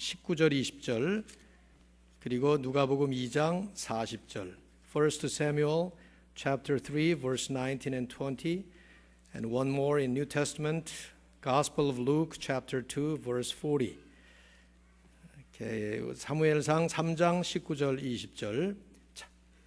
19절 20절, 그리고 누가복음 2장 40절, 1 Samuel chapter 3 verse 19 and 20, and one more in New Testament, Gospel of Luke chapter 2 verse 40. 사무엘상 3장 19절 20절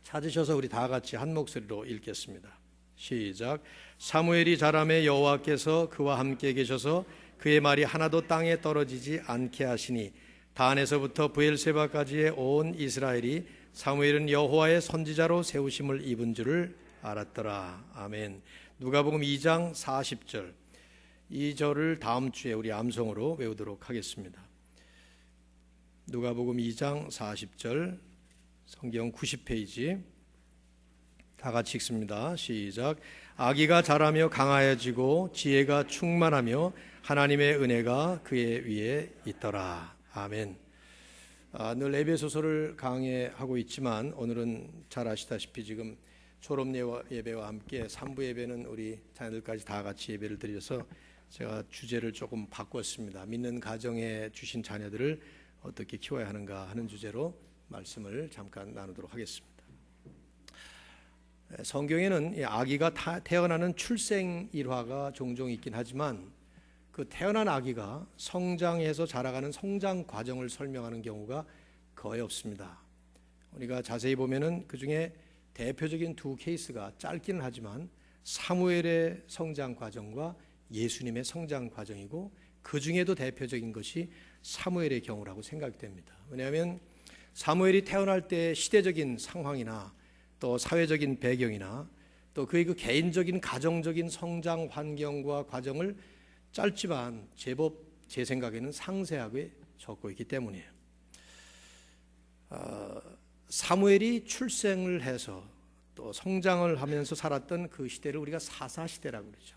찾으셔서 우리 다 같이 한 목소리로 읽겠습니다. 시작. 사무엘이 자라매 여호와께서 그와 함께 계셔서 그의 말이 하나도 땅에 떨어지지 않게 하시니 단에서부터 브엘세바까지의 온 이스라엘이 사무엘은 여호와의 선지자로 세우심을 입은 줄을 알았더라. 아멘. 누가복음 2장 40절, 이 절을 다음 주에 우리 암송으로 외우도록 하겠습니다. 누가복음 2장 40절, 성경 90페이지, 다 같이 읽습니다. 시작. 아기가 자라며 강하여지고 지혜가 충만하며 하나님의 은혜가 그의 위에 있더라. 아멘. 늘 에베소서를 강해하고 있지만 오늘은 잘 아시다시피 지금 졸업 예배와 함께 3부 예배는 우리 자녀들까지 다 같이 예배를 드려서 제가 주제를 조금 바꿨습니다. 믿는 가정에 주신 자녀들을 어떻게 키워야 하는가 하는 주제로 말씀을 잠깐 나누도록 하겠습니다. 성경에는 아기가 태어나는 출생 일화가 종종 있긴 하지만 그 태어난 아기가 성장해서 자라가는 성장 과정을 설명하는 경우가 거의 없습니다. 우리가 자세히 보면은 그 중에 대표적인 두 케이스가 짧기는 하지만 사무엘의 성장 과정과 예수님의 성장 과정이고, 그 중에도 대표적인 것이 사무엘의 경우라고 생각됩니다. 왜냐하면 사무엘이 태어날 때 시대적인 상황이나 또 사회적인 배경이나 또 그의 그 개인적인 가정적인 성장 환경과 과정을 짧지만 제법 제 생각에는 상세하게 적고 있기 때문이에요. 사무엘이 출생을 해서 또 성장을 하면서 살았던 그 시대를 우리가 사사시대라고 그러죠.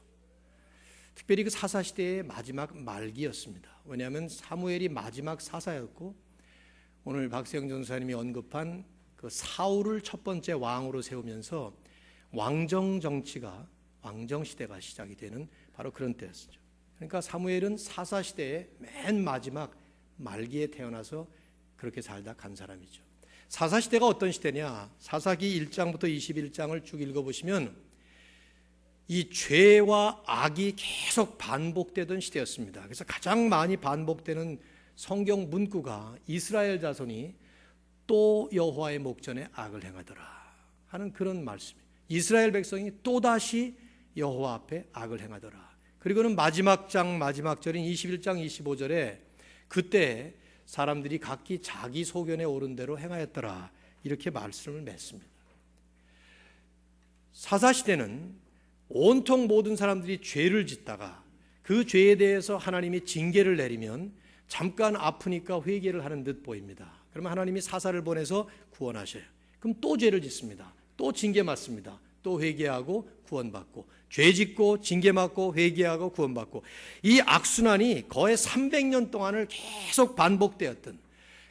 특별히 그 사사시대의 마지막 말기였습니다. 왜냐하면 사무엘이 마지막 사사였고, 오늘 박세영 전사님이 언급한 그 사울을 첫 번째 왕으로 세우면서 왕정 정치가, 왕정 시대가 시작이 되는 바로 그런 때였죠. 그러니까 사무엘은 사사시대의 맨 마지막 말기에 태어나서 그렇게 살다 간 사람이죠. 사사시대가 어떤 시대냐? 사사기 1장부터 21장을 쭉 읽어보시면 이 죄와 악이 계속 반복되던 시대였습니다. 그래서 가장 많이 반복되는 성경 문구가 이스라엘 자손이 또 여호와의 목전에 악을 행하더라 하는 그런 말씀이에요. 이스라엘 백성이 또다시 여호와 앞에 악을 행하더라. 그리고는 마지막 장 마지막 절인 21장 25절에 그때 사람들이 각기 자기 소견에 오른 대로 행하였더라, 이렇게 말씀을 맺습니다. 사사시대는 온통 모든 사람들이 죄를 짓다가 그 죄에 대해서 하나님이 징계를 내리면 잠깐 아프니까 회개를 하는 듯 보입니다. 그러면 하나님이 사사를 보내서 구원하셔요. 그럼 또 죄를 짓습니다. 또 징계 맞습니다. 또 회개하고 구원받고, 죄 짓고 징계 맞고 회개하고 구원받고, 이 악순환이 거의 300년 동안을 계속 반복되었던,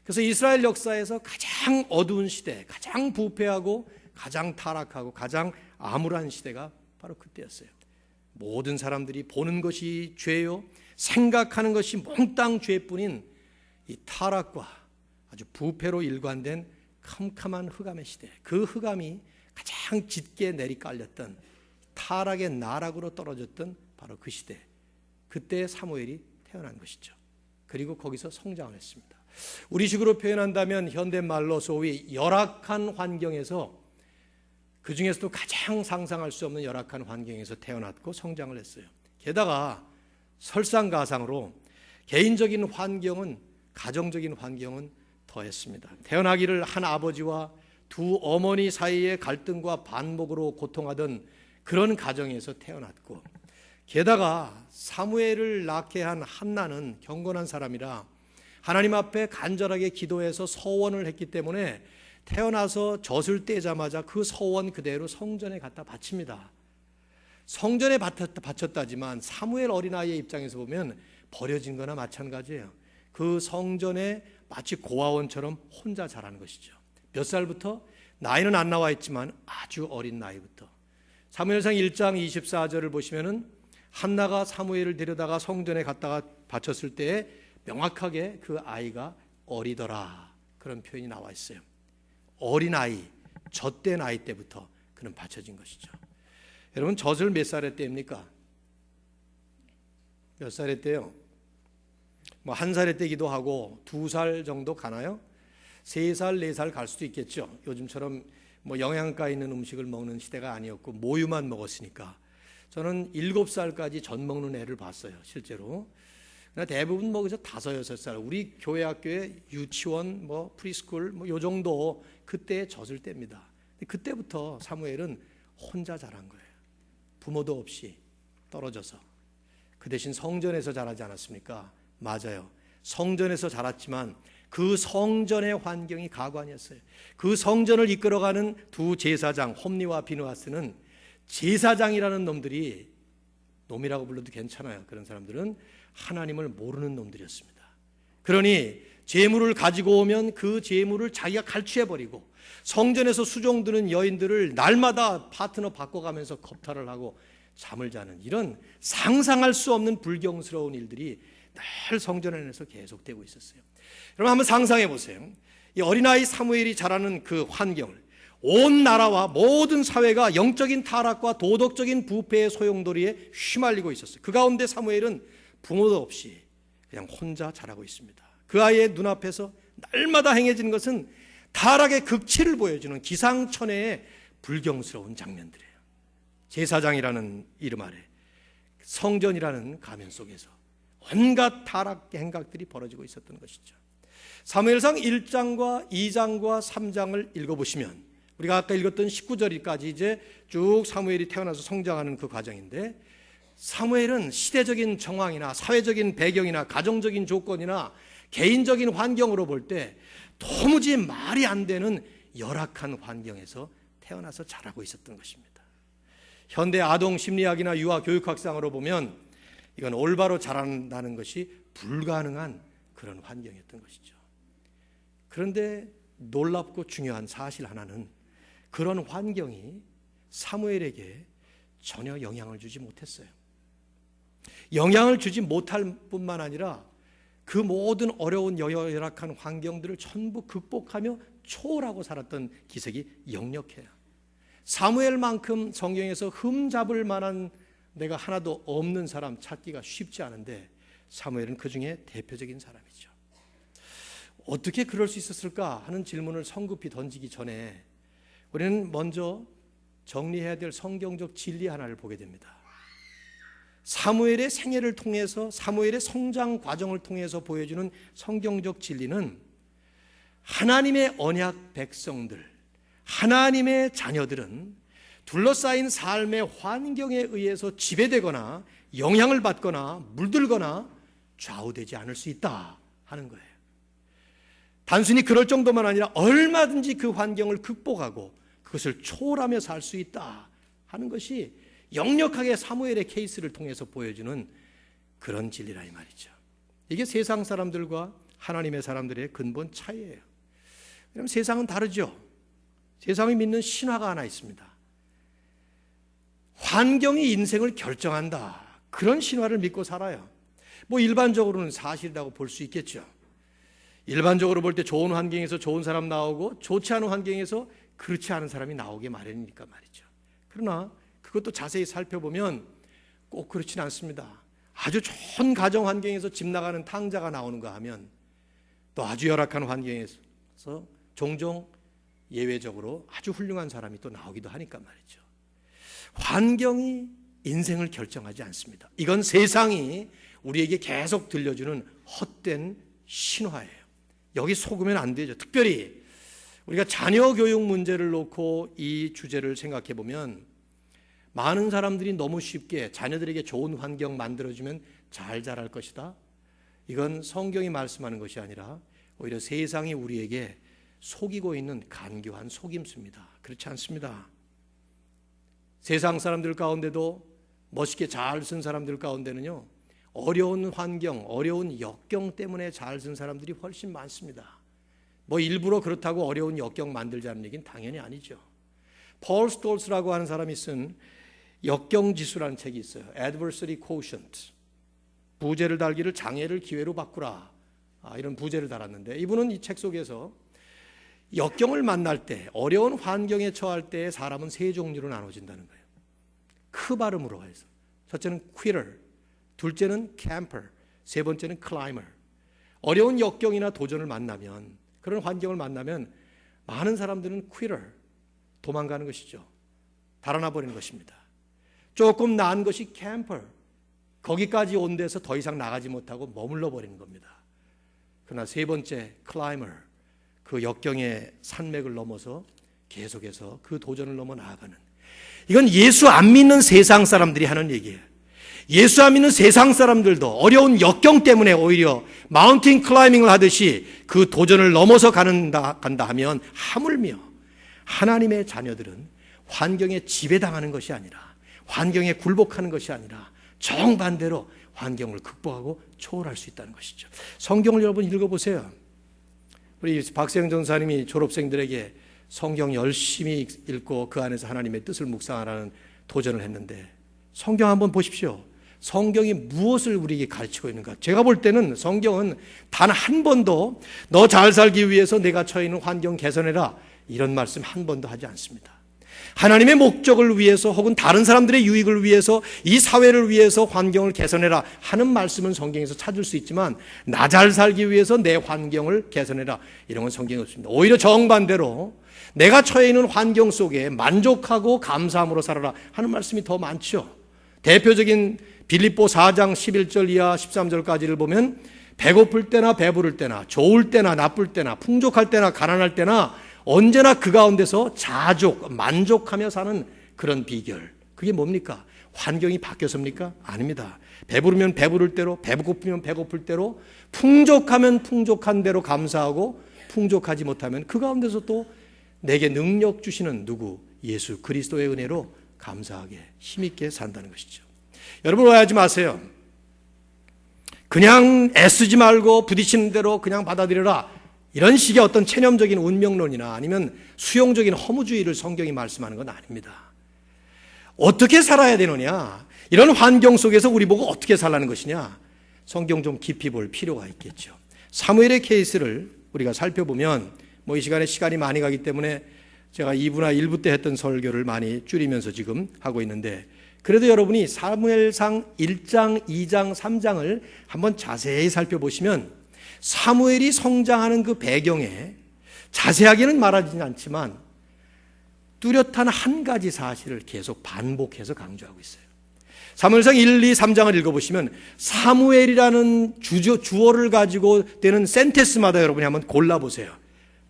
그래서 이스라엘 역사에서 가장 어두운 시대, 가장 부패하고 가장 타락하고 가장 암울한 시대가 바로 그때였어요. 모든 사람들이 보는 것이 죄요, 생각하는 것이 몽땅 죄뿐인 이 타락과 아주 부패로 일관된 캄캄한 흑암의 시대, 그 흑암이 가장 짙게 내리깔렸던 타락의 나락으로 떨어졌던 바로 그 시대, 그때 사무엘이 태어난 것이죠. 그리고 거기서 성장을 했습니다. 우리식으로 표현한다면 현대말로 소위 열악한 환경에서, 그 중에서도 가장 상상할 수 없는 열악한 환경에서 태어났고 성장을 했어요. 게다가 설상가상으로 개인적인 환경은, 가정적인 환경은 더했습니다. 태어나기를 한 아버지와 두 어머니 사이의 갈등과 반목으로 고통하던 그런 가정에서 태어났고, 게다가 사무엘을 낳게 한 한나는 경건한 사람이라 하나님 앞에 간절하게 기도해서 서원을 했기 때문에 태어나서 젖을 떼자마자 그 서원 그대로 성전에 갖다 바칩니다. 성전에 바쳤다지만 사무엘 어린아이의 입장에서 보면 버려진 거나 마찬가지예요. 그 성전에 마치 고아원처럼 혼자 자라는 것이죠. 몇 살부터? 나이는 안 나와 있지만 아주 어린 나이부터. 사무엘상 1장 24절을 보시면은 한나가 사무엘을 데려다가 성전에 갔다가 바쳤을 때에 명확하게 그 아이가 어리더라 그런 표현이 나와 있어요. 어린아이, 젖된 아이 때부터 그는 바쳐진 것이죠. 여러분 젖을 몇 살에 뗍니까? 몇 살에 떼요? 뭐 1살에 떼기도 하고 2살 정도 가나요? 3살, 4살 갈 수도 있겠죠. 요즘처럼 뭐 영양가 있는 음식을 먹는 시대가 아니었고 모유만 먹었으니까. 저는 7살까지 젖 먹는 애를 봤어요, 실제로. 그러나 대부분 뭐 그저 5, 6살. 우리 교회 학교에 유치원, 뭐 프리스쿨, 뭐 요 정도 그때의 젖을 뗍니다. 그때부터 사무엘은 혼자 자란 거예요. 부모도 없이 떨어져서. 그 대신 성전에서 자라지 않았습니까? 맞아요. 성전에서 자랐지만 그 성전의 환경이 가관이었어요. 그 성전을 이끌어가는 두 제사장 홈니와 비느하스는 제사장이라는 놈들이, 놈이라고 불러도 괜찮아요. 그런 사람들은 하나님을 모르는 놈들이었습니다. 그러니 재물을 가지고 오면 그 재물을 자기가 갈취해버리고 성전에서 수종드는 여인들을 날마다 파트너 바꿔가면서 겁탈을 하고 잠을 자는 이런 상상할 수 없는 불경스러운 일들이 늘 성전 안에서 계속되고 있었어요. 여러분 한번 상상해 보세요. 이 어린아이 사무엘이 자라는 그 환경을, 온 나라와 모든 사회가 영적인 타락과 도덕적인 부패의 소용돌이에 휘말리고 있었어요. 그 가운데 사무엘은 부모도 없이 그냥 혼자 자라고 있습니다. 그 아이의 눈앞에서 날마다 행해지는 것은 타락의 극치를 보여주는 기상천외의 불경스러운 장면들이에요. 제사장이라는 이름 아래 성전이라는 가면 속에서 온갖 타락 행각들이 벌어지고 있었던 것이죠. 사무엘상 1장과 2장과 3장을 읽어보시면 우리가 아까 읽었던 19절까지 이제 쭉 사무엘이 태어나서 성장하는 그 과정인데, 사무엘은 시대적인 정황이나 사회적인 배경이나 가정적인 조건이나 개인적인 환경으로 볼 때 도무지 말이 안 되는 열악한 환경에서 태어나서 자라고 있었던 것입니다. 현대 아동 심리학이나 유아 교육학상으로 보면 이건 올바로 자란다는 것이 불가능한 그런 환경이었던 것이죠. 그런데 놀랍고 중요한 사실 하나는 그런 환경이 사무엘에게 전혀 영향을 주지 못했어요. 영향을 주지 못할 뿐만 아니라 그 모든 어려운 열악한 환경들을 전부 극복하며 초월하고 살았던 기색이 역력해요. 사무엘만큼 성경에서 흠잡을 만한 내가 하나도 없는 사람 찾기가 쉽지 않은데 사무엘은 그 중에 대표적인 사람이죠. 어떻게 그럴 수 있었을까 하는 질문을 성급히 던지기 전에 우리는 먼저 정리해야 될 성경적 진리 하나를 보게 됩니다. 사무엘의 생애를 통해서, 사무엘의 성장 과정을 통해서 보여주는 성경적 진리는 하나님의 언약 백성들, 하나님의 자녀들은 둘러싸인 삶의 환경에 의해서 지배되거나 영향을 받거나 물들거나 좌우되지 않을 수 있다 하는 거예요. 단순히 그럴 정도만 아니라 얼마든지 그 환경을 극복하고 그것을 초월하며 살 수 있다 하는 것이 역력하게 사무엘의 케이스를 통해서 보여주는 그런 진리라 이 말이죠. 이게 세상 사람들과 하나님의 사람들의 근본 차이예요. 왜냐하면 세상은 다르죠. 세상이 믿는 신화가 하나 있습니다. 환경이 인생을 결정한다. 그런 신화를 믿고 살아요. 뭐 일반적으로는 사실이라고 볼 수 있겠죠. 일반적으로 볼 때 좋은 환경에서 좋은 사람 나오고 좋지 않은 환경에서 그렇지 않은 사람이 나오게 마련이니까 말이죠. 그러나 그것도 자세히 살펴보면 꼭 그렇진 않습니다. 아주 좋은 가정 환경에서 집 나가는 탕자가 나오는가 하면 또 아주 열악한 환경에서 종종 예외적으로 아주 훌륭한 사람이 또 나오기도 하니까 말이죠. 환경이 인생을 결정하지 않습니다. 이건 세상이 우리에게 계속 들려주는 헛된 신화예요. 여기 속으면 안 되죠. 특별히 우리가 자녀 교육 문제를 놓고 이 주제를 생각해 보면 많은 사람들이 너무 쉽게 자녀들에게 좋은 환경 만들어주면 잘 자랄 것이다. 이건 성경이 말씀하는 것이 아니라 오히려 세상이 우리에게 속이고 있는 간교한 속임수입니다. 그렇지 않습니다. 세상 사람들 가운데도 멋있게 잘 쓴 사람들 가운데는요, 어려운 환경, 어려운 역경 때문에 잘 쓴 사람들이 훨씬 많습니다. 뭐 일부러 그렇다고 어려운 역경 만들자는 얘기는 당연히 아니죠. 폴 스톨츠라고 하는 사람이 쓴 역경지수라는 책이 있어요. Adversity Quotient. 부재를 달기를 장애를 기회로 바꾸라 이런 부제를 달았는데, 이분은 이 책 속에서 역경을 만날 때, 어려운 환경에 처할 때 사람은 세 종류로 나눠진다는 거예요. 크 발음으로 해서. 첫째는 quitter, 둘째는 camper, 세 번째는 climber. 어려운 역경이나 도전을 만나면, 그런 환경을 만나면 많은 사람들은 quitter, 도망가는 것이죠. 달아나 버리는 것입니다. 조금 나은 것이 camper, 거기까지 온 데서 더 이상 나가지 못하고 머물러 버리는 겁니다. 그러나 세 번째 climber, 그 역경의 산맥을 넘어서 계속해서 그 도전을 넘어 나아가는, 이건 예수 안 믿는 세상 사람들이 하는 얘기예요. 예수 안 믿는 세상 사람들도 어려운 역경 때문에 오히려 마운틴 클라이밍을 하듯이 그 도전을 넘어서 간다 하면, 하물며 하나님의 자녀들은 환경에 지배당하는 것이 아니라, 환경에 굴복하는 것이 아니라 정반대로 환경을 극복하고 초월할 수 있다는 것이죠. 성경을 여러분 읽어보세요. 우리 박세영 전사님이 졸업생들에게 성경 열심히 읽고 그 안에서 하나님의 뜻을 묵상하라는 도전을 했는데, 성경 한번 보십시오. 성경이 무엇을 우리에게 가르치고 있는가? 제가 볼 때는 성경은 단 한 번도 너 잘 살기 위해서 내가 처해 있는 환경 개선해라, 이런 말씀 한 번도 하지 않습니다. 하나님의 목적을 위해서 혹은 다른 사람들의 유익을 위해서, 이 사회를 위해서 환경을 개선해라 하는 말씀은 성경에서 찾을 수 있지만, 나 잘 살기 위해서 내 환경을 개선해라, 이런 건 성경에 없습니다. 오히려 정반대로 내가 처해 있는 환경 속에 만족하고 감사함으로 살아라 하는 말씀이 더 많죠. 대표적인 빌립보 4장 11절 이하 13절까지를 보면, 배고플 때나 배부를 때나, 좋을 때나 나쁠 때나, 풍족할 때나 가난할 때나 언제나 그 가운데서 만족하며 사는 그런 비결, 그게 뭡니까? 환경이 바뀌었습니까? 아닙니다. 배부르면 배부를 대로, 배고프면 배고플 대로, 풍족하면 풍족한 대로 감사하고, 풍족하지 못하면 그 가운데서 또 내게 능력 주시는 누구? 예수 그리스도의 은혜로 감사하게 힘있게 산다는 것이죠. 여러분, 오해하지 마세요. 그냥 애쓰지 말고 부딪히는 대로 그냥 받아들여라, 이런 식의 어떤 체념적인 운명론이나 아니면 수용적인 허무주의를 성경이 말씀하는 건 아닙니다. 어떻게 살아야 되느냐, 이런 환경 속에서 우리 보고 어떻게 살라는 것이냐, 성경 좀 깊이 볼 필요가 있겠죠. 사무엘의 케이스를 우리가 살펴보면, 이 시간에 시간이 많이 가기 때문에 제가 2부나 1부 때 했던 설교를 많이 줄이면서 지금 하고 있는데, 그래도 여러분이 사무엘상 1장, 2장, 3장을 한번 자세히 살펴보시면 사무엘이 성장하는 그 배경에 자세하게는 말하지는 않지만 뚜렷한 한 가지 사실을 계속 반복해서 강조하고 있어요. 사무엘상 1, 2, 3장을 읽어보시면 사무엘이라는 주어를 가지고 되는 센텐스마다 여러분이 한번 골라보세요.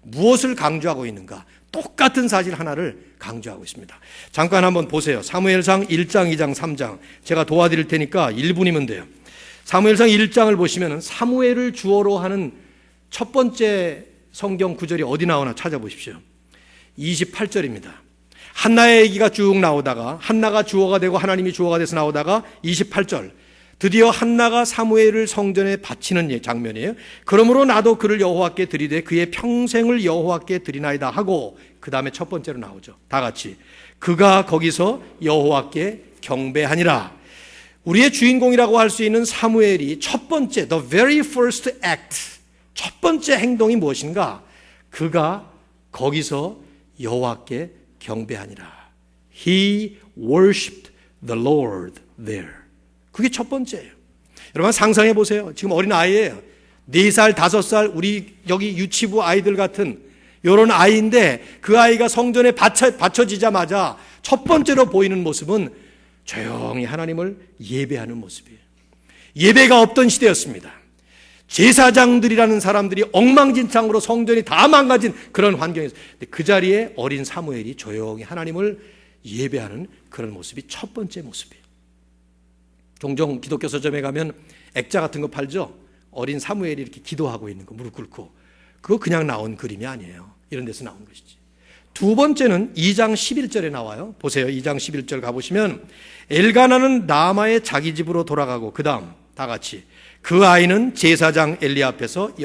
무엇을 강조하고 있는가? 똑같은 사실 하나를 강조하고 있습니다. 잠깐 한번 보세요. 사무엘상 1장, 2장, 3장 제가 도와드릴 테니까 1분이면 돼요. 사무엘상 1장을 보시면 사무엘을 주어로 하는 첫 번째 성경 구절이 어디 나오나 찾아보십시오. 28절입니다. 한나의 얘기가 쭉 나오다가, 한나가 주어가 되고 하나님이 주어가 돼서 나오다가 28절, 드디어 한나가 사무엘을 성전에 바치는 장면이에요. 그러므로 나도 그를 여호와께 드리되 그의 평생을 여호와께 드리나이다 하고, 그 다음에 첫 번째로 나오죠. 다 같이 그가 거기서 여호와께 경배하니라. 우리의 주인공이라고 할 수 있는 사무엘이 첫 번째, the very first act, 첫 번째 행동이 무엇인가? 그가 거기서 여호와께 경배하니라. He worshipped the Lord there. 그게 첫 번째예요. 여러분 상상해 보세요. 지금 어린 아이예요. 4살, 5살, 우리 여기 유치부 아이들 같은 이런 아이인데, 그 아이가 성전에 받쳐지자마자 첫 번째로 보이는 모습은 조용히 하나님을 예배하는 모습이에요. 예배가 없던 시대였습니다. 제사장들이라는 사람들이 엉망진창으로 성전이 다 망가진 그런 환경에서, 그 자리에 어린 사무엘이 조용히 하나님을 예배하는 그런 모습이 첫 번째 모습이에요. 종종 기독교 서점에 가면 액자 같은 거 팔죠. 어린 사무엘이 이렇게 기도하고 있는 거, 무릎 꿇고. 그거 그냥 나온 그림이 아니에요. 이런 데서 나온 것이지. 두 번째는 2장 11절에 나와요. 보세요. 2장 11절 가보시면 엘가나는 라마의 자기 집으로 돌아가고, 그 다음 다 같이 그 아이는 제사장 엘리 앞에서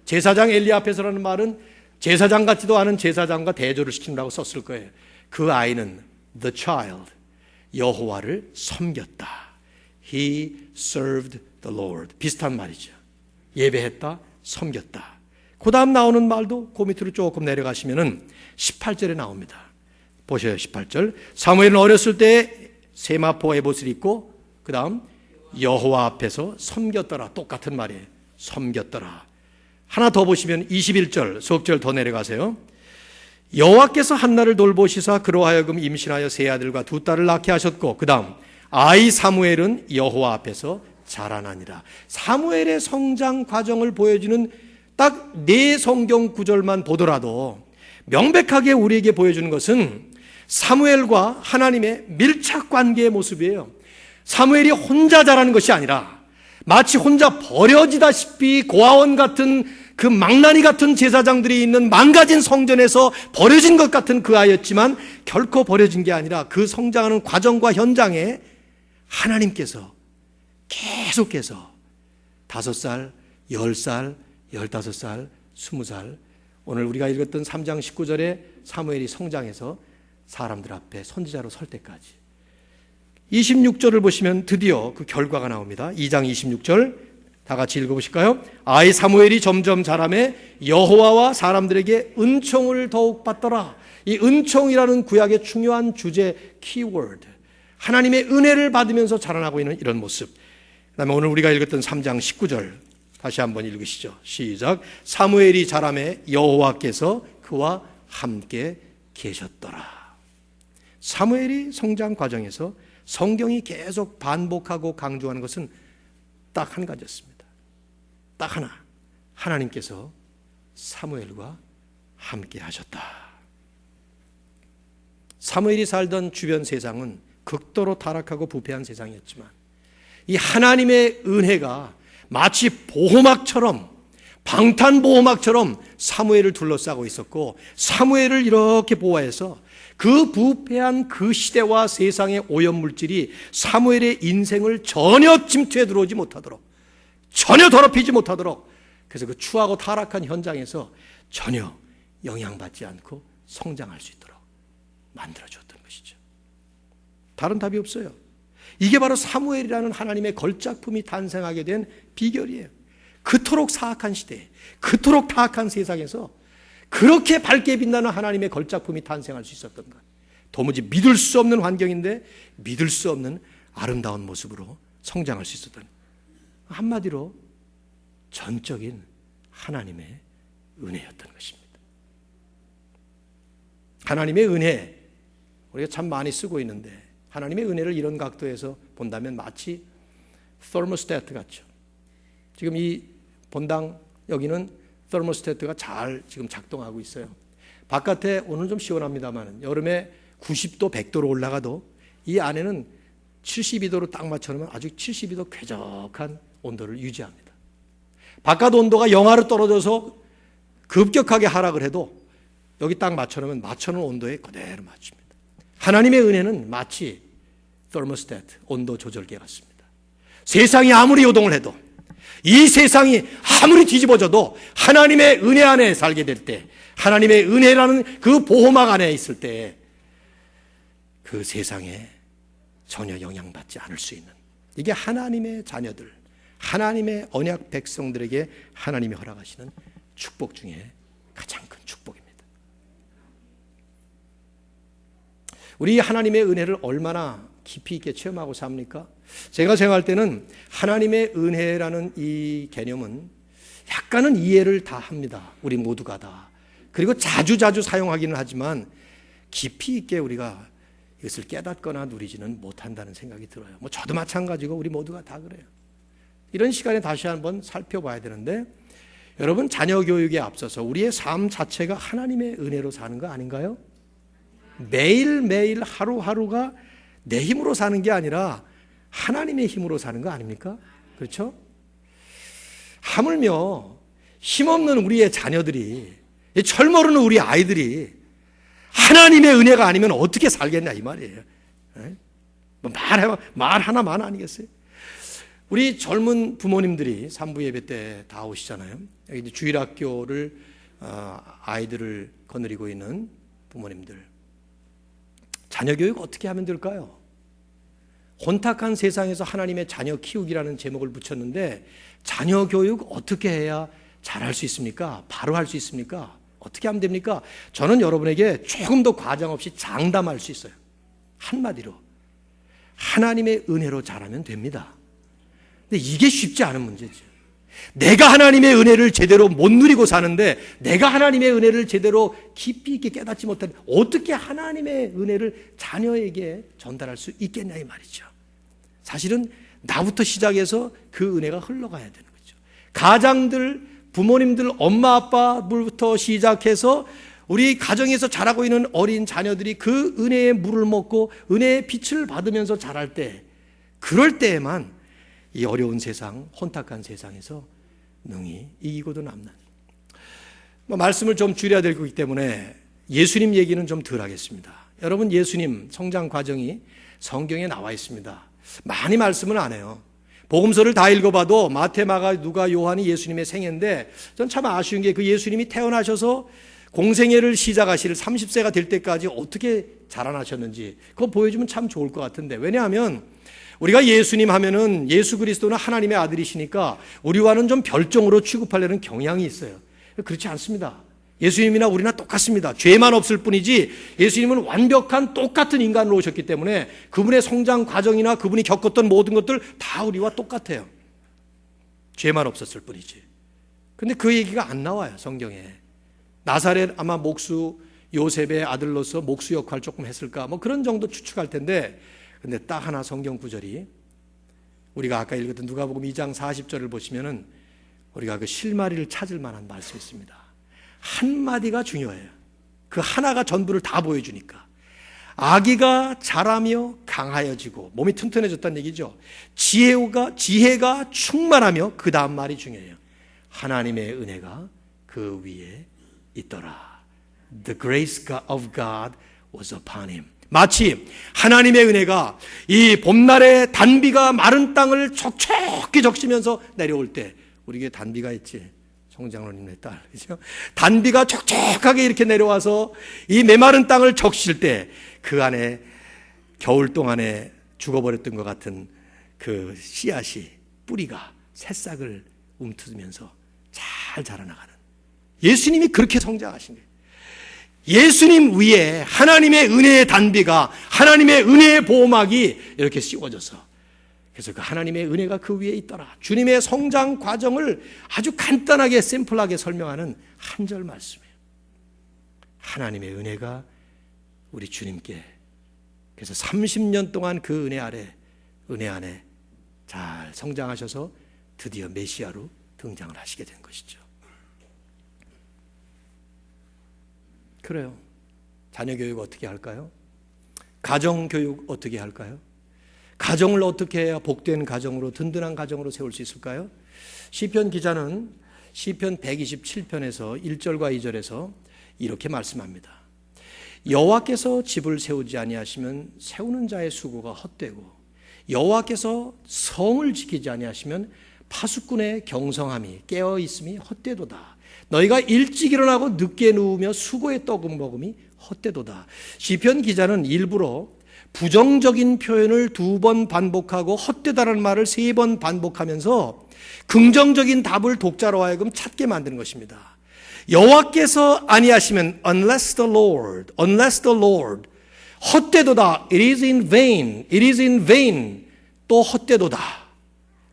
제사장 엘리 앞에서라는 말은 제사장 같지도 않은 제사장과 대조를 시키느라고 썼을 거예요. 그 아이는 the child, 여호와를 섬겼다. He served the Lord. 비슷한 말이죠. 예배했다, 섬겼다. 그 다음 나오는 말도 그 밑으로 조금 내려가시면은 18절에 나옵니다. 보셔요. 18절. 사무엘은 어렸을 때 세마포 에봇을 입고 그 다음 여호와 앞에서 섬겼더라. 똑같은 말이에요. 섬겼더라. 하나 더 보시면 21절 석 절 더 내려가세요. 여호와께서 한나를 돌보시사 그로 하여금 임신하여 세 아들과 두 딸을 낳게 하셨고 그 다음 아이 사무엘은 여호와 앞에서 자라나니라. 사무엘의 성장 과정을 보여주는 딱 네 성경 구절만 보더라도 명백하게 우리에게 보여주는 것은 사무엘과 하나님의 밀착 관계의 모습이에요. 사무엘이 혼자 자라는 것이 아니라 마치 혼자 버려지다시피 고아원 같은 그 망나니 같은 제사장들이 있는 망가진 성전에서 버려진 것 같은 그 아이였지만 결코 버려진 게 아니라 그 성장하는 과정과 현장에 하나님께서 계속해서 5살, 10살, 15살, 20살 오늘 우리가 읽었던 3장 19절에 사무엘이 성장해서 사람들 앞에 선지자로 설 때까지 26절을 보시면 드디어 그 결과가 나옵니다. 2장 26절 다 같이 읽어보실까요? 아이 사무엘이 점점 자라매 여호와와 사람들에게 은총을 더욱 받더라. 이 은총이라는 구약의 중요한 주제 키워드, 하나님의 은혜를 받으면서 자라나고 있는 이런 모습. 그 다음에 오늘 우리가 읽었던 3장 19절 다시 한번 읽으시죠. 시작. 사무엘이 자라매 여호와께서 그와 함께 계셨더라. 사무엘이 성장 과정에서 성경이 계속 반복하고 강조하는 것은 딱 한 가지였습니다. 딱 하나. 하나님께서 사무엘과 함께 하셨다. 사무엘이 살던 주변 세상은 극도로 타락하고 부패한 세상이었지만 이 하나님의 은혜가 마치 보호막처럼 방탄보호막처럼 사무엘을 둘러싸고 있었고 사무엘을 이렇게 보호해서 그 부패한 그 시대와 세상의 오염물질이 사무엘의 인생을 전혀 침투해 들어오지 못하도록 전혀 더럽히지 못하도록 그래서 그 추하고 타락한 현장에서 전혀 영향받지 않고 성장할 수 있도록 만들어줬던 것이죠. 다른 답이 없어요. 이게 바로 사무엘이라는 하나님의 걸작품이 탄생하게 된 비결이에요. 그토록 사악한 시대에 그토록 타악한 세상에서 그렇게 밝게 빛나는 하나님의 걸작품이 탄생할 수 있었던 것. 도무지 믿을 수 없는 환경인데 믿을 수 없는 아름다운 모습으로 성장할 수 있었던, 한마디로 전적인 하나님의 은혜였던 것입니다. 하나님의 은혜, 우리가 참 많이 쓰고 있는데 하나님의 은혜를 이런 각도에서 본다면 마치 서머스태트 같죠. 지금 이 본당 여기는 서머스태트가 잘 지금 작동하고 있어요. 바깥에 오늘 좀 시원합니다만 여름에 90도, 100도로 올라가도 이 안에는 72도로 딱 맞춰놓으면 아주 72도 쾌적한 온도를 유지합니다. 바깥 온도가 영하로 떨어져서 급격하게 하락을 해도 여기 딱 맞춰놓으면 맞춰놓은 온도에 그대로 맞춥니다. 하나님의 은혜는 마치 서머스태트, 온도 조절기 같습니다. 세상이 아무리 요동을 해도 이 세상이 아무리 뒤집어져도 하나님의 은혜 안에 살게 될 때, 하나님의 은혜라는 그 보호막 안에 있을 때 그 세상에 전혀 영향받지 않을 수 있는, 이게 하나님의 자녀들, 하나님의 언약 백성들에게 하나님이 허락하시는 축복 중에 가장 큰 축복입니다. 우리 하나님의 은혜를 얼마나 깊이 있게 체험하고 삽니까? 제가 생각할 때는 하나님의 은혜라는 이 개념은 약간은 이해를 다 합니다. 우리 모두가 다. 그리고 자주자주 사용하기는 하지만 깊이 있게 우리가 이것을 깨닫거나 누리지는 못한다는 생각이 들어요. 뭐 저도 마찬가지고 우리 모두가 다 그래요. 이런 시간에 다시 한번 살펴봐야 되는데, 여러분 자녀 교육에 앞서서 우리의 삶 자체가 하나님의 은혜로 사는 거 아닌가요? 매일매일 하루하루가 내 힘으로 사는 게 아니라 하나님의 힘으로 사는 거 아닙니까? 그렇죠? 하물며 힘없는 우리의 자녀들이, 철모르는 우리 아이들이 하나님의 은혜가 아니면 어떻게 살겠냐 이 말이에요. 말 하나만 아니겠어요? 우리 젊은 부모님들이 산부 예배 때 다 오시잖아요. 여기 주일학교를 아이들을 거느리고 있는 부모님들, 자녀 교육 어떻게 하면 될까요? 혼탁한 세상에서 하나님의 자녀 키우기라는 제목을 붙였는데, 자녀 교육 어떻게 해야 잘할 수 있습니까? 바로 할 수 있습니까? 어떻게 하면 됩니까? 저는 여러분에게 조금 더 과장 없이 장담할 수 있어요. 한마디로 하나님의 은혜로 잘하면 됩니다. 근데 이게 쉽지 않은 문제죠. 내가 하나님의 은혜를 제대로 못 누리고 사는데, 내가 하나님의 은혜를 제대로 깊이 있게 깨닫지 못하는, 어떻게 하나님의 은혜를 자녀에게 전달할 수 있겠냐 이 말이죠. 사실은 나부터 시작해서 그 은혜가 흘러가야 되는 거죠. 가장들, 부모님들, 엄마 아빠부터 시작해서 우리 가정에서 자라고 있는 어린 자녀들이 그 은혜의 물을 먹고 은혜의 빛을 받으면서 자랄 때, 그럴 때에만 이 어려운 세상, 혼탁한 세상에서 능히 이기고도 남는. 말씀을 좀 줄여야 될 거기 때문에 예수님 얘기는 좀 덜 하겠습니다. 여러분, 예수님 성장 과정이 성경에 나와 있습니다. 많이 말씀은 안 해요. 복음서를 다 읽어봐도 마태, 마가, 누가, 요한이 예수님의 생애인데, 전 참 아쉬운 게 그 예수님이 태어나셔서 공생애를 시작하실 30세가 될 때까지 어떻게 자라나셨는지 그거 보여주면 참 좋을 것 같은데, 왜냐하면 우리가 예수님 하면은 예수 그리스도는 하나님의 아들이시니까 우리와는 좀 별종으로 취급하려는 경향이 있어요. 그렇지 않습니다. 예수님이나 우리나 똑같습니다. 죄만 없을 뿐이지 예수님은 완벽한 똑같은 인간으로 오셨기 때문에 그분의 성장 과정이나 그분이 겪었던 모든 것들 다 우리와 똑같아요. 죄만 없었을 뿐이지. 근데 그 얘기가 안 나와요, 성경에. 나사렛 아마 목수 요셉의 아들로서 목수 역할 조금 했을까, 뭐 그런 정도 추측할 텐데, 근데 딱 하나 성경 구절이, 우리가 아까 읽었던 누가복음 2장 40절을 보시면은 우리가 그 실마리를 찾을 만한 말씀이 있습니다. 한마디가 중요해요. 그 하나가 전부를 다 보여주니까. 아기가 자라며 강하여지고 몸이 튼튼해졌다는 얘기죠. 지혜가 충만하며, 그 다음 말이 중요해요. 하나님의 은혜가 그 위에 있더라. The grace of God was upon him. 마치 하나님의 은혜가 이 봄날에 단비가 마른 땅을 촉촉히 적시면서 내려올 때, 우리에게 단비가 있지, 송장로님의 딸, 그죠? 단비가 촉촉하게 이렇게 내려와서 이 메마른 땅을 적실 때, 그 안에 겨울 동안에 죽어버렸던 것 같은 그 씨앗이, 뿌리가 새싹을 움트면서 잘 자라나가는, 예수님이 그렇게 성장하신 거예요. 예수님 위에 하나님의 은혜의 단비가, 하나님의 은혜의 보호막이 이렇게 씌워져서, 그래서 그 하나님의 은혜가 그 위에 있더라. 주님의 성장 과정을 아주 간단하게 심플하게 설명하는 한 절 말씀이에요. 하나님의 은혜가 우리 주님께, 그래서 30년 동안 그 은혜 안에 잘 성장하셔서 드디어 메시아로 등장을 하시게 된 것이죠. 그래요. 자녀 교육 어떻게 할까요? 가정 교육 어떻게 할까요? 가정을 어떻게 해야 복된 가정으로, 든든한 가정으로 세울 수 있을까요? 시편 기자는 시편 127편에서 1절과 2절에서 이렇게 말씀합니다. 여호와께서 집을 세우지 아니하시면 세우는 자의 수고가 헛되고, 여호와께서 성을 지키지 아니하시면 파수꾼의 경성함이 깨어 있음이 헛되도다. 너희가 일찍 일어나고 늦게 누우며 수고의 떡을 먹음이 헛되도다. 시편 기자는 일부러 부정적인 표현을 2번 반복하고 헛되다라는 말을 3번 반복하면서 긍정적인 답을 독자로 하여금 찾게 만드는 것입니다. 여호와께서 아니하시면 unless the Lord 헛되도다. It is in vain. 또 헛되도다.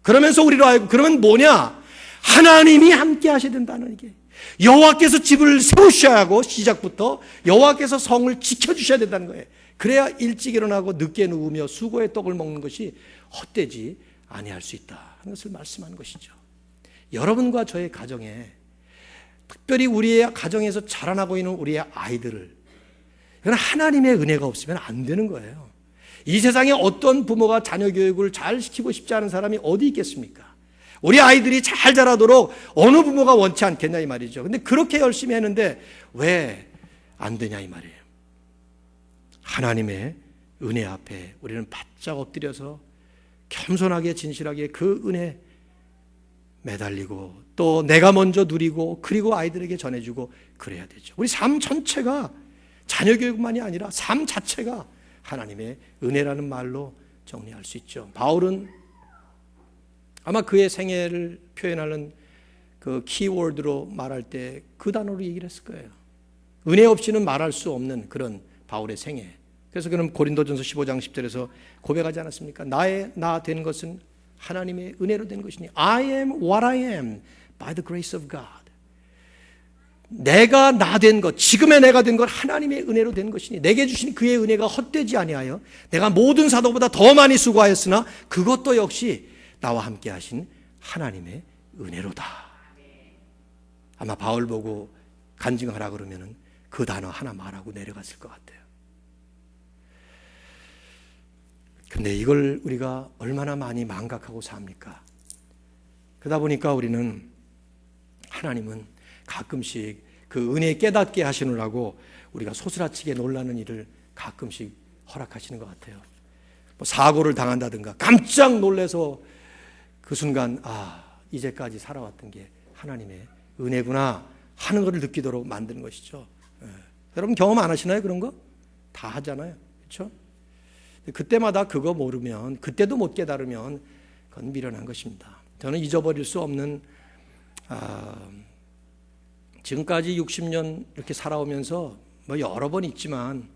그러면서 우리로 하여금, 그러면 뭐냐? 하나님이 함께 하셔야 된다는 게, 여호와께서 집을 세우셔야 하고, 시작부터 여호와께서 성을 지켜주셔야 된다는 거예요. 그래야 일찍 일어나고 늦게 누우며 수고의 떡을 먹는 것이 헛되지 아니할 수 있다 하는 것을 말씀하는 것이죠. 여러분과 저의 가정에, 특별히 우리의 가정에서 자라나고 있는 우리의 아이들을, 이건 하나님의 은혜가 없으면 안 되는 거예요. 이 세상에 어떤 부모가 자녀 교육을 잘 시키고 싶지 않은 사람이 어디 있겠습니까? 우리 아이들이 잘 자라도록 어느 부모가 원치 않겠냐 이 말이죠. 근데 그렇게 열심히 했는데 왜 안 되냐 이 말이에요. 하나님의 은혜 앞에 우리는 바짝 엎드려서 겸손하게 진실하게 그 은혜 매달리고, 또 내가 먼저 누리고, 그리고 아이들에게 전해주고 그래야 되죠. 우리 삶 전체가, 자녀 교육만이 아니라 삶 자체가 하나님의 은혜라는 말로 정리할 수 있죠. 바울은 아마 그의 생애를 표현하는 그 키워드로 말할 때 그 단어로 얘기를 했을 거예요. 은혜 없이는 말할 수 없는 그런 바울의 생애. 그래서 그는 고린도전서 15장 10절에서 고백하지 않았습니까? 나 된 것은 하나님의 은혜로 된 것이니 I am what I am by the grace of God. 내가 나 된 것, 지금의 내가 된 것 하나님의 은혜로 된 것이니 내게 주신 그의 은혜가 헛되지 아니하여 내가 모든 사도보다 더 많이 수고하였으나 그것도 역시 나와 함께 하신 하나님의 은혜로다. 아마 바울 보고 간증하라 그러면은 그 단어 하나 말하고 내려갔을 것 같아요. 근데 이걸 우리가 얼마나 많이 망각하고 삽니까? 그러다 보니까 우리는 하나님은 가끔씩 그 은혜 깨닫게 하시느라고 우리가 소스라치게 놀라는 일을 가끔씩 허락하시는 것 같아요. 뭐 사고를 당한다든가 깜짝 놀라서 그 순간 이제까지 살아왔던 게 하나님의 은혜구나 하는 것을 느끼도록 만드는 것이죠. 여러분 경험 안 하시나요? 그런 거? 다 하잖아요. 그렇죠? 그때마다 그거 모르면, 그때도 못 깨달으면 그건 미련한 것입니다. 저는 잊어버릴 수 없는 지금까지 60년 이렇게 살아오면서 뭐 여러 번 있지만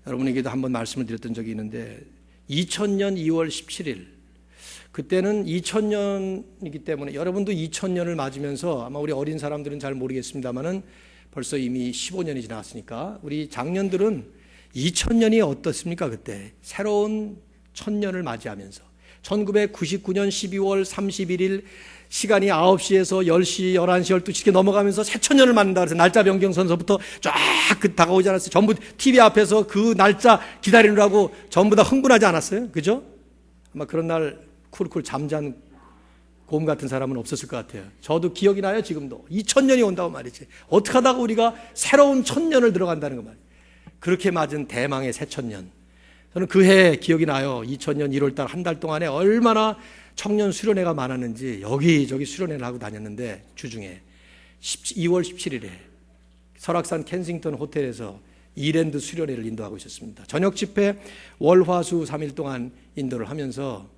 여러분에게도 한번 말씀을 드렸던 적이 있는데 2000년 2월 17일 그때는 2000년이기 때문에 여러분도 2000년을 맞으면서 아마 우리 어린 사람들은 잘 모르겠습니다만은 벌써 이미 15년이 지났으니까 우리 장년들은 2000년이 어떻습니까? 그때 새로운 천년을 맞이하면서 1999년 12월 31일 시간이 9시에서 10시, 11시, 12시 이렇게 넘어가면서 새천년을 맞는다 그래서 날짜 변경 선서부터 쫙 다가오지 않았어요? 전부 TV 앞에서 그 날짜 기다리느라고 전부 다 흥분하지 않았어요? 그죠? 아마 그런 날 쿨쿨 잠잔 곰 같은 사람은 없었을 것 같아요. 저도 기억이 나요. 지금도 2000년이 온다고 말이지. 어떻게 하다가 우리가 새로운 천년을 들어간다는 거 말이에요. 그렇게 맞은 대망의 새천년. 저는 그 해 기억이 나요. 2000년 1월달 한 달 동안에 얼마나 청년 수련회가 많았는지 여기저기 수련회를 하고 다녔는데 주중에 2월 17일에 설악산 켄싱턴 호텔에서 이랜드 수련회를 인도하고 있었습니다. 저녁 집회 월화수 3일 동안 인도를 하면서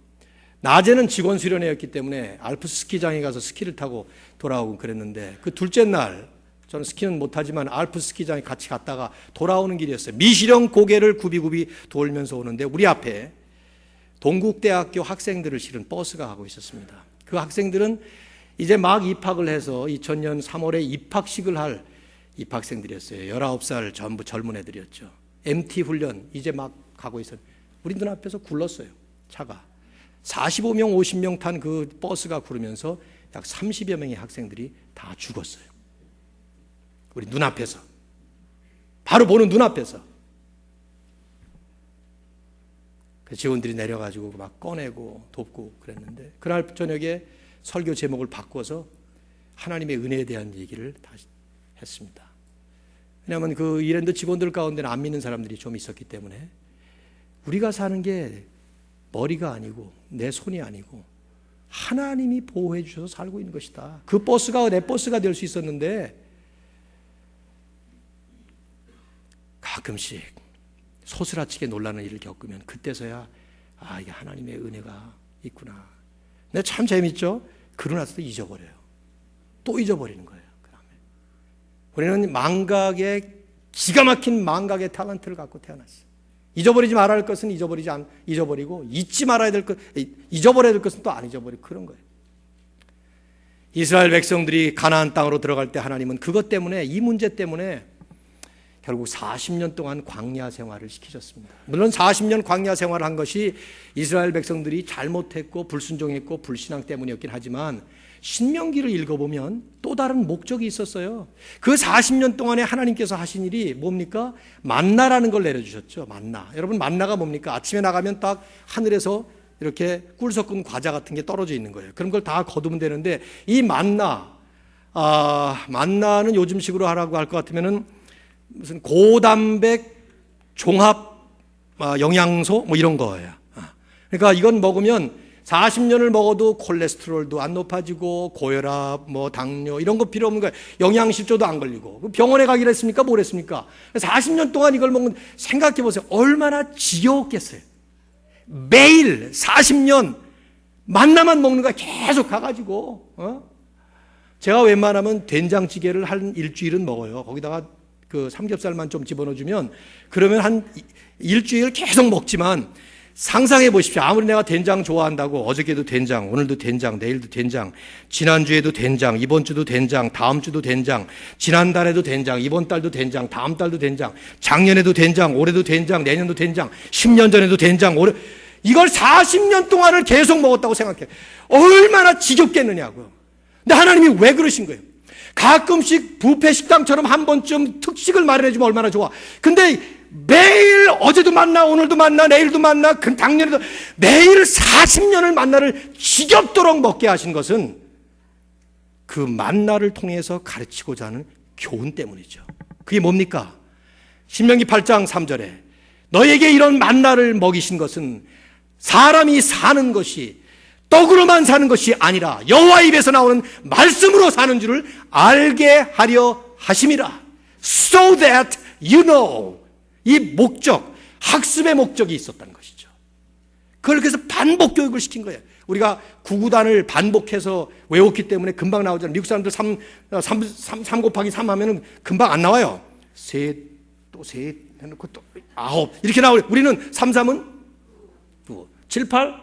낮에는 직원 수련회였기 때문에 알프스 스키장에 가서 스키를 타고 돌아오고 그랬는데 그 둘째 날 저는 스키는 못하지만 알프스 스키장에 같이 갔다가 돌아오는 길이었어요. 미시령 고개를 굽이굽이 돌면서 오는데 우리 앞에 동국대학교 학생들을 실은 버스가 가고 있었습니다. 그 학생들은 이제 막 입학을 해서 2000년 3월에 입학식을 할 입학생들이었어요. 19살 전부 젊은 애들이었죠. MT 훈련 이제 막 가고 있어요. 우리 눈앞에서 굴렀어요. 차가. 45명 50명 탄 그 버스가 구르면서 약 30여 명의 학생들이 다 죽었어요. 우리 눈앞에서. 바로 보는 눈앞에서. 그 지원들이 내려가지고 막 꺼내고 돕고 그랬는데 그날 저녁에 설교 제목을 바꿔서 하나님의 은혜에 대한 얘기를 다시 했습니다. 왜냐하면 그 이랜드 직원들 가운데는 안 믿는 사람들이 좀 있었기 때문에 우리가 사는 게 머리가 아니고 내 손이 아니고 하나님이 보호해 주셔서 살고 있는 것이다. 그 버스가 내 버스가 될 수 있었는데 가끔씩 소스라치게 놀라는 일을 겪으면 그때서야 이게 하나님의 은혜가 있구나. 근데 참 재밌죠? 그러나서도 잊어버려요. 또 잊어버리는 거예요. 우리는 망각의 기가 막힌 망각의 탤런트를 갖고 태어났어요. 잊어버리지 말아야 할 것은 잊어버리고 잊지 말아야 될 것, 잊어버려야 될 것은 또 안 잊어버리고 그런 거예요. 이스라엘 백성들이 가나안 땅으로 들어갈 때 하나님은 그것 때문에 이 문제 때문에 결국 40년 동안 광야 생활을 시키셨습니다. 물론 40년 광야 생활을 한 것이 이스라엘 백성들이 잘못했고 불순종했고 불신앙 때문이었긴 하지만 신명기를 읽어보면 또 다른 목적이 있었어요. 그 40년 동안에 하나님께서 하신 일이 뭡니까? 만나라는 걸 내려주셨죠. 만나. 여러분 만나가 뭡니까? 아침에 나가면 딱 하늘에서 이렇게 꿀 섞은 과자 같은 게 떨어져 있는 거예요. 그런 걸 다 거두면 되는데 이 만나, 만나는 요즘식으로 하라고 할 것 같으면은 무슨 고단백 종합 영양소 뭐 이런 거예요. 그러니까 이건 먹으면 40년을 먹어도 콜레스테롤도 안 높아지고 고혈압, 뭐 당뇨 이런 거 필요 없는 거예요. 영양실조도 안 걸리고. 병원에 가기로 했습니까? 뭘 했습니까? 40년 동안 이걸 먹는 생각해 보세요. 얼마나 지겨웠겠어요. 매일 40년 만나만 먹는 거야. 계속 가가지고. 제가 웬만하면 된장찌개를 한 일주일은 먹어요. 거기다가 그 삼겹살만 좀 집어넣어주면 그러면 한 일주일 계속 먹지만 상상해 보십시오. 아무리 내가 된장 좋아한다고 어저께도 된장, 오늘도 된장, 내일도 된장, 지난주에도 된장, 이번 주도 된장, 다음 주도 된장, 지난달에도 된장, 이번 달도 된장, 다음 달도 된장, 작년에도 된장, 올해도 된장, 내년도 된장, 10년 전에도 된장, 올해 이걸 40년 동안을 계속 먹었다고 생각해. 얼마나 지겹겠느냐고요. 근데 하나님이 왜 그러신 거예요? 가끔씩 뷔페 식당처럼 한 번쯤 특식을 마련해 주면 얼마나 좋아. 근데 매일 어제도 만나, 오늘도 만나, 내일도 만나, 작년에도 매일 40년을 만나를 지겹도록 먹게 하신 것은 그 만나를 통해서 가르치고자 하는 교훈 때문이죠. 그게 뭡니까? 신명기 8장 3절에 너에게 이런 만나를 먹이신 것은 사람이 사는 것이 떡으로만 사는 것이 아니라 여호와 입에서 나오는 말씀으로 사는 줄을 알게 하려 하심이라. So that you know. 이 목적, 학습의 목적이 있었다는 것이죠. 그걸 그래서 반복 교육을 시킨 거예요. 우리가 구구단을 반복해서 외웠기 때문에 금방 나오잖아요. 미국 사람들 3 곱하기 3 하면은 금방 안 나와요. 셋, 또 셋 해놓고 또 9 이렇게 나오요. 우리는 3, 3은 7, 8,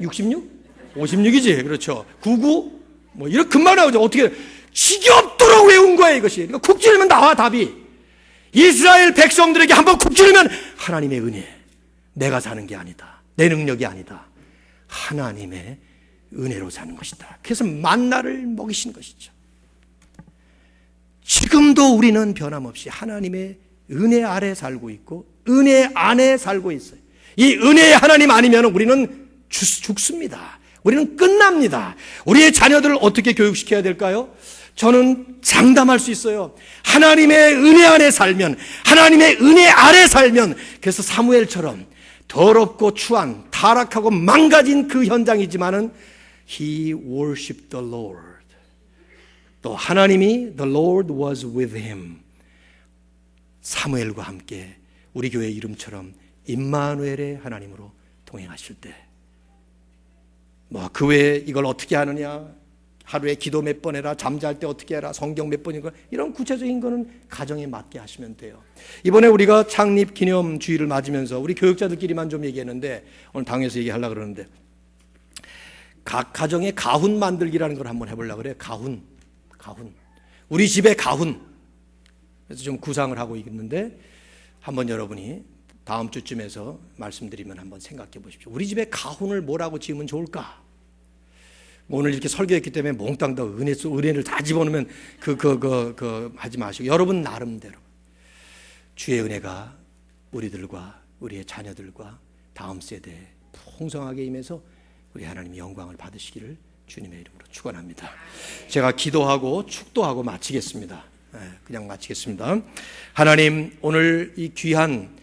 66? 56이지. 그렇죠. 99, 뭐 이렇게 금방 나오죠. 어떻게 지겹도록 외운 거예요, 이것이. 그러니까 쿡 찌르면 나와, 답이. 이스라엘 백성들에게 한번 쿡 찌르면 하나님의 은혜, 내가 사는 게 아니다, 내 능력이 아니다, 하나님의 은혜로 사는 것이다. 그래서 만나를 먹이신 것이죠. 지금도 우리는 변함없이 하나님의 은혜 아래 살고 있고 은혜 안에 살고 있어요. 이 은혜의 하나님 아니면 우리는 죽습니다. 우리는 끝납니다. 우리의 자녀들을 어떻게 교육시켜야 될까요? 저는 장담할 수 있어요. 하나님의 은혜 안에 살면, 하나님의 은혜 아래 살면, 그래서 사무엘처럼 더럽고 추한, 타락하고 망가진 그 현장이지만은 He worshipped the Lord. 또 하나님이 The Lord was with him. 사무엘과 함께 우리 교회 이름처럼 임마누엘의 하나님으로 동행하실 때, 뭐 그 외에 이걸 어떻게 하느냐, 하루에 기도 몇 번 해라, 잠잘 때 어떻게 해라, 성경 몇 번 읽어, 이런 구체적인 거는 가정에 맞게 하시면 돼요. 이번에 우리가 창립 기념주의를 맞으면서 우리 교육자들끼리만 좀 얘기했는데, 오늘 당에서 얘기하려고 그러는데, 각 가정에 가훈 만들기라는 걸 한번 해보려고 그래요. 가훈. 우리 집에 가훈. 그래서 좀 구상을 하고 있는데, 한번 여러분이 다음 주쯤에서 말씀드리면 한번 생각해 보십시오. 우리 집에 가훈을 뭐라고 지으면 좋을까? 오늘 이렇게 설교했기 때문에 몽땅 다 은혜를 다 집어넣으면 하지 마시고, 여러분 나름대로 주의 은혜가 우리들과 우리의 자녀들과 다음 세대에 풍성하게 임해서 우리 하나님의 영광을 받으시기를 주님의 이름으로 축원합니다. 제가 기도하고 축도하고 마치겠습니다. 그냥 마치겠습니다. 하나님, 오늘 이 귀한